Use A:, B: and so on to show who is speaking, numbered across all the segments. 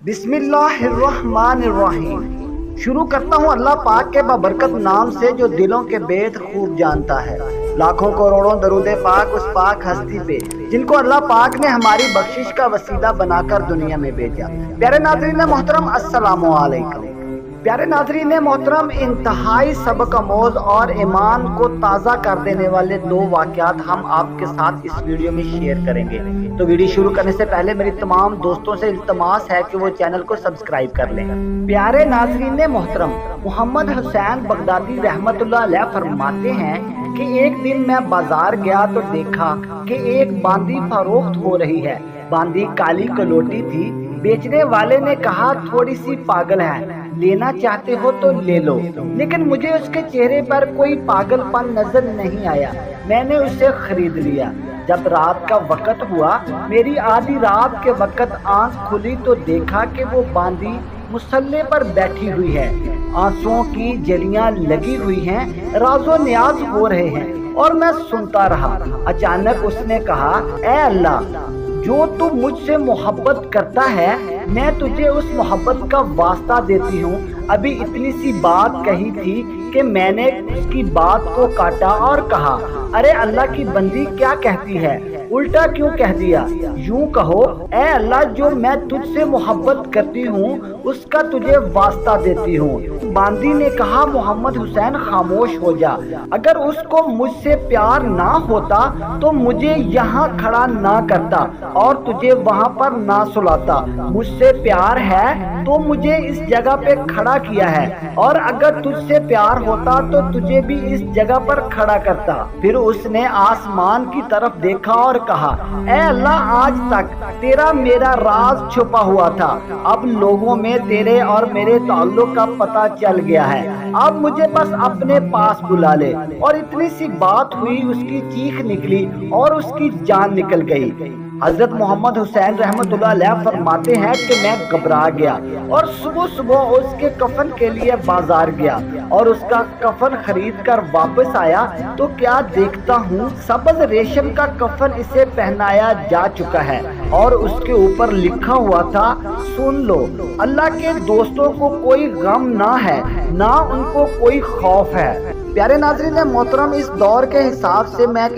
A: बिस्मिल्लाहिर्रहमानिर्रहीम। शुरू करता हूँ अल्लाह पाक के बाबरकत नाम से जो दिलों के भेद खूब जानता है। लाखों करोड़ों दरूदे पाक उस पाक हस्ती पे जिनको अल्लाह पाक ने हमारी बख्शिश का वसीला बनाकर दुनिया में भेजा। प्यारे नाज़रीन मोहतरम, अस्सलामु अलैकुम। प्यारे नाज़रीन मोहतरम, इंतहाई सबक आमोज़ और ईमान को ताज़ा कर देने वाले दो वाक़यात हम आपके साथ इस वीडियो में शेयर करेंगे। तो वीडियो शुरू करने से पहले मेरी तमाम दोस्तों से इल्तमास है कि वो चैनल को सब्सक्राइब कर लें। प्यारे नाज़रीन मोहतरम, मोहम्मद हुसैन बगदादी रहमतुल्लाह अलैह फरमाते हैं कि एक दिन मैं बाजार गया तो देखा कि एक बांदी फरोख्त हो रही है। बांदी काली कलोटी थी। बेचने वाले ने कहा थोड़ी सी पागल है, लेना चाहते हो तो ले लो, लेकिन मुझे उसके चेहरे पर कोई पागलपन नजर नहीं आया। मैंने उसे खरीद लिया। जब रात का वक्त हुआ, मेरी आधी रात के वक्त आंख खुली तो देखा कि वो बांदी मुसल्ले पर बैठी हुई है। आंसुओं की जलियां लगी हुई हैं, राजो न्याज हो रहे हैं और मैं सुनता रहा। अचानक उसने कहा, ऐ अल्लाह, जो तू मुझसे मोहब्बत करता है मैं तुझे उस मोहब्बत का वास्ता देती हूँ। अभी इतनी सी बात कही थी कि मैंने उसकी बात को काटा और कहा, अरे अल्लाह की बंदी क्या कहती है, उल्टा क्यों कह दिया। यूं कहो, ऐ अल्लाह, जो मैं तुझसे मोहब्बत करती हूँ उसका तुझे वास्ता देती हूँ। बांदी ने कहा, मोहम्मद हुसैन खामोश हो जा। अगर उसको मुझसे प्यार ना होता तो मुझे यहाँ खड़ा ना करता और तुझे वहाँ पर ना सुलाता। मुझसे प्यार है तो मुझे इस जगह पे खड़ा किया है, और अगर तुझसे प्यार होता तो तुझे भी इस जगह पर खड़ा करता। फिर उसने आसमान की तरफ देखा और कहा, ऐ अल्लाह, आज तक तेरा मेरा राज छुपा हुआ था, अब लोगों में तेरे और मेरे ताल्लुक का पता चल गया है। अब मुझे बस अपने पास बुला ले। और इतनी सी बात हुई, उसकी चीख निकली और उसकी जान निकल गई। हजरत मोहम्मद हुसैन रहमतुल्लाह अलैह फरमाते हैं कि मैं घबरा गया और सुबह सुबह उसके कफन के लिए बाजार गया और उसका कफन खरीद कर वापस आया तो क्या देखता हूँ, सब्ज रेशम का कफन इसे पहनाया जा चुका है और उसके ऊपर लिखा हुआ था, सुन लो, अल्लाह के दोस्तों को कोई गम ना है, ना उनको कोई खौफ है। प्यारे नाज़रीन मोहतरम, इस दौर के हिसाब से मैं एक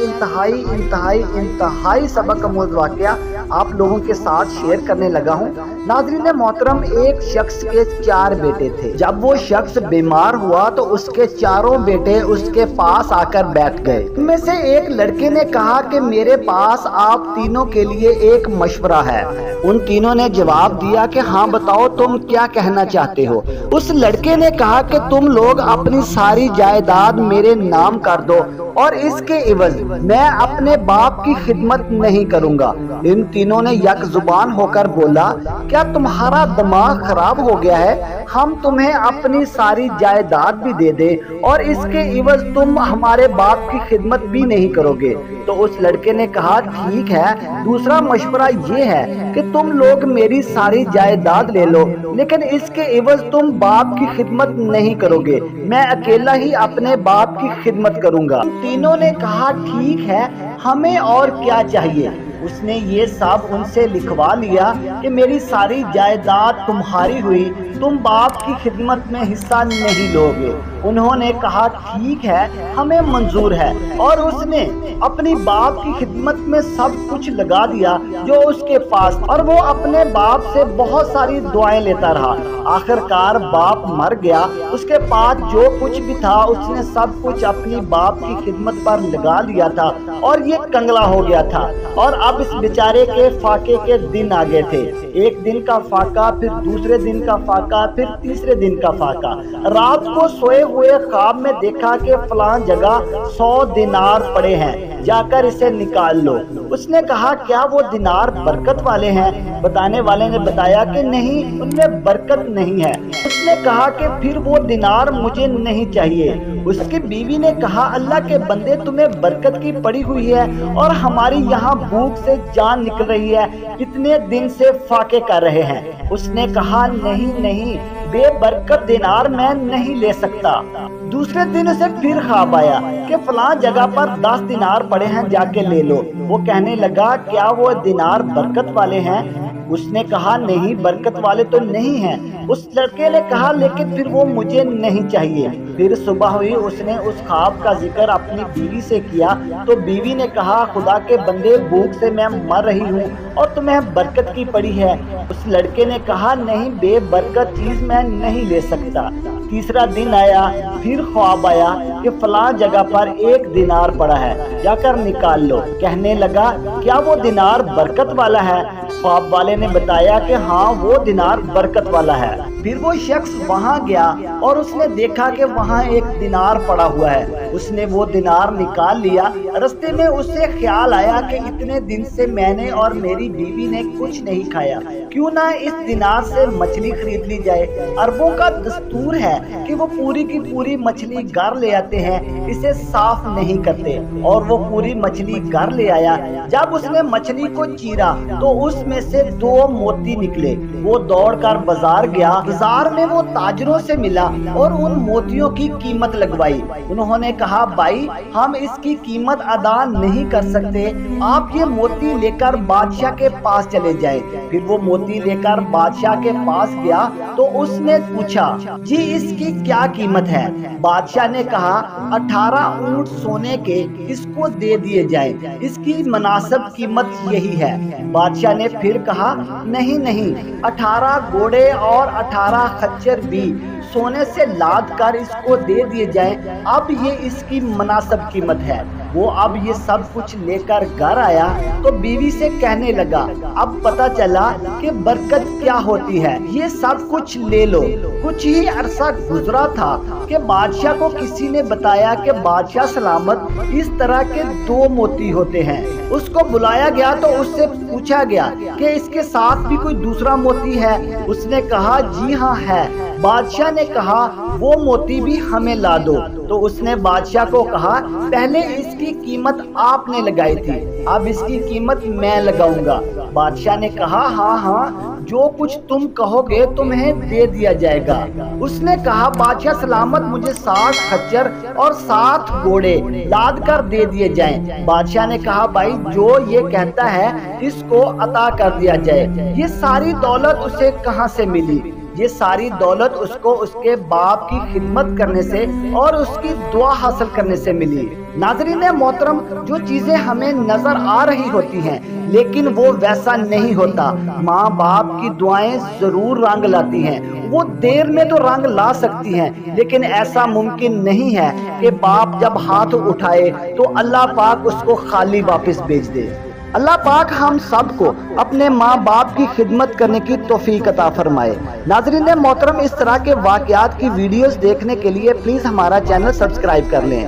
A: इंतहाई सबक आमोज़ वाक़या आप लोगों के साथ शेयर करने लगा हूँ। नाज़रीन मोहतरम, एक शख्स के 4 बेटे थे। जब वो शख्स बीमार हुआ तो उसके चारों बेटे उसके पास आकर बैठ गए। उनमें से एक लड़के ने कहा कि मेरे पास आप तीनों के लिए एक मशवरा है। उन तीनों ने जवाब दिया कि हाँ बताओ, तुम क्या कहना चाहते हो। उस लड़के ने कहा कि तुम लोग अपनी सारी जायदाद मेरे नाम कर दो और इसके इवज मैं अपने बाप की खिदमत नहीं करूंगा। इन तीनों ने यक जुबान होकर बोला, क्या तुम्हारा दिमाग खराब हो गया है, हम तुम्हें अपनी सारी जायदाद भी दे दे और इसके इवज तुम हमारे बाप की खिदमत भी नहीं करोगे। तो उस लड़के ने कहा, ठीक है, दूसरा मशवरा ये है कि तुम लोग मेरी सारी जायदाद ले लो, लेकिन इसके इवज तुम बाप की खिदमत नहीं करोगे, मैं अकेला ही अपने बाप की खिदमत करूंगा। तीनों ने कहा, ठीक है, हमें और क्या चाहिए। उसने ये सब उनसे लिखवा लिया कि मेरी सारी जायदाद तुम्हारी हुई, तुम बाप की खिदमत में हिस्सा नहीं लोगे। उन्होंने कहा, ठीक है, हमें मंजूर है, और उसने अपनी बाप की खिदमत में सब कुछ लगा दिया जो उसके पास, और वो अपने बाप से बहुत सारी दुआएं लेता रहा। आखिरकार बाप मर गया, उसके पास जो कुछ भी था उसने सब कुछ अपनी बाप की खिदमत पर लगा लिया था और ये कंगला हो गया था। और अब इस बेचारे के फाके के दिन आ गए थे। एक दिन का फाका, फिर दूसरे दिन का फाका, फिर तीसरे दिन का फाका। रात को सोए हुए ख्वाब में देखा कि फलां जगह 100 दिनार पड़े हैं, जाकर इसे निकाल लो। उसने कहा, क्या वो दिनार बरकत वाले हैं। बताने वाले ने बताया कि नहीं, उनमें बरकत नहीं है। उसने कहा कि फिर वो दिनार मुझे नहीं चाहिए। उसकी बीवी ने कहा, अल्लाह के बंदे, तुम्हें बरकत की पड़ी हुई है और हमारी यहाँ भूख से जान निकल रही है, इतने दिन से फाके कर रहे हैं। उसने कहा, नहीं नहीं, बेबरकत दिनार मैं नहीं ले सकता। दूसरे दिन से फिर ख्वाब आया कि फलां जगह पर 10 दिनार पड़े हैं, जाके ले लो। वो कहने लगा, क्या वो दिनार बरकत वाले हैं। اس نے کہا نہیں برکت والے تو نہیں ہیں۔ اس لڑکے نے کہا لیکن پھر وہ مجھے نہیں چاہیے۔ پھر صبح ہوئی، اس نے اس خواب کا ذکر اپنی بیوی سے کیا تو بیوی نے کہا خدا کے بندے بھوک سے میں مر رہی ہوں اور تمہیں برکت کی پڑی ہے۔ اس لڑکے نے کہا نہیں بے برکت چیز میں نہیں لے سکتا۔ تیسرا دن آیا، پھر خواب آیا کہ فلاں جگہ پر 1 دینار پڑا ہے، جا کر نکال لو۔ کہنے لگا کیا وہ دینار برکت والا ہے؟ خواب والے نے بتایا کہ ہاں وہ دینار برکت والا ہے۔ پھر وہ شخص وہاں گیا اور اس نے دیکھا کہ وہاں 1 دینار پڑا ہوا ہے۔ اس نے وہ دینار نکال لیا۔ رستے میں اسے خیال آیا کہ اتنے دن سے میں نے اور میری بیوی نے کچھ نہیں کھایا، کیوں نہ اس دینار سے مچھلی خرید لی جائے۔ عربوں کا دستور ہے کہ وہ پوری کی پوری مچھلی گھر لے آتے ہیں، اسے صاف نہیں کرتے، اور وہ پوری مچھلی گھر لے آیا۔ جب اس نے مچھلی کو چیرا تو اس میں سے 2 موتی نکلے۔ وہ دوڑ کر بازار گیا، بازار میں وہ تاجروں سے ملا اور ان موتیوں کی قیمت لگوائی۔ انہوں نے کہا بھائی ہم اس کی قیمت ادا نہیں کر سکتے، آپ یہ موتی لے کر بادشاہ کے پاس چلے جائیں۔ پھر وہ موتی لے کر بادشاہ کے پاس گیا تو اس نے پوچھا جی اس کی کیا قیمت ہے؟ بادشاہ نے کہا 18 اونٹ سونے کے اس کو دے دیے جائیں، اس کی مناسب قیمت یہی ہے۔ بادشاہ نے پھر کہا نہیں 18 گھوڑے اور 18 خچر بھی سونے سے لاد کر اس کو دے دیے جائیں، اب یہ اس کی مناسب قیمت ہے۔ وہ اب یہ سب کچھ لے کر گھر آیا تو بیوی سے کہنے لگا اب پتا چلا کہ برکت کیا ہوتی ہے، یہ سب کچھ لے لو۔ کچھ ہی عرصہ گزرا تھا کہ بادشاہ کو کسی نے بتایا کہ بادشاہ سلامت اس طرح کے 2 موتی ہوتے ہیں۔ اس کو بلایا گیا تو اس سے پوچھا گیا کہ اس کے ساتھ بھی کوئی دوسرا موتی ہے؟ اس نے کہا جی ہاں ہے۔ بادشاہ نے کہا وہ موتی بھی ہمیں لا دو۔ تو اس نے بادشاہ کو کہا پہلے اس کی قیمت آپ نے لگائی تھی، اب اس کی قیمت میں لگاؤں گا۔ بادشاہ نے کہا ہاں جو کچھ تم کہو گے تمہیں دے دیا جائے گا۔ اس نے کہا بادشاہ سلامت مجھے 60 خچر اور 60 گھوڑے لاد کر دے دیے جائیں۔ بادشاہ نے کہا بھائی جو یہ کہتا ہے اس کو عطا کر دیا جائے۔ یہ ساری دولت اسے کہاں سے ملی؟ یہ ساری دولت اس کو اس کے باپ کی خدمت کرنے سے اور اس کی دعا حاصل کرنے سے ملی۔ ناظرین محترم، جو چیزیں ہمیں نظر آ رہی ہوتی ہیں لیکن وہ ویسا نہیں ہوتا۔ ماں باپ کی دعائیں ضرور رنگ لاتی ہیں، وہ دیر میں تو رنگ لا سکتی ہیں لیکن ایسا ممکن نہیں ہے کہ باپ جب ہاتھ اٹھائے تو اللہ پاک اس کو خالی واپس بھیج دے۔ اللہ پاک ہم سب کو اپنے ماں باپ کی خدمت کرنے کی توفیق عطا فرمائے۔ ناظرین محترم، اس طرح کے واقعات کی ویڈیوز دیکھنے کے لیے پلیز ہمارا چینل سبسکرائب کر لیں۔